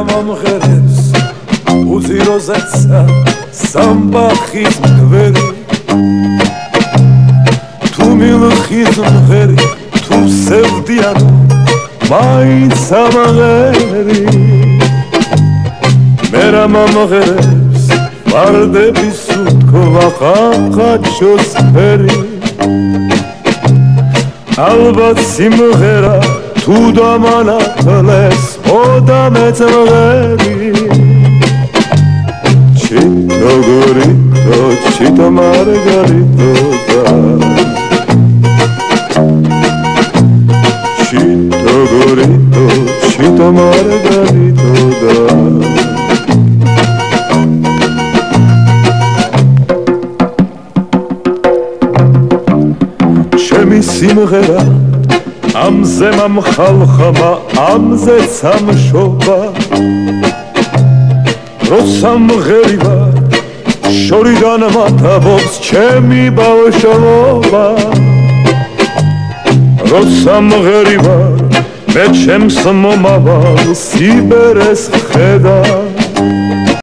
მომღერებს უძიროზეცა სამბახის მღვერი თუ მილხის მღერი თუ სევდიანო მაინც ამღერი მერა მომღერებს ვარდების უთქვა ხაჩოს ფერი ალბათ სიმღერა თუ დამანათლეს ხოდა მეწმღერი ჩიტო გორიტო ჩიტო მარგარიტო ჩიტო გორიტო ჩიტო მარგარიტო ჩემი სიმღერა ამზე მომხალხმა ამზე სამშობა რო სამღერი ვარ შორიდან მათაბობს ჩემი ბავშვობა რო სამღერი ვარ მე ჩემს მომავალ სიბერეს ხედავ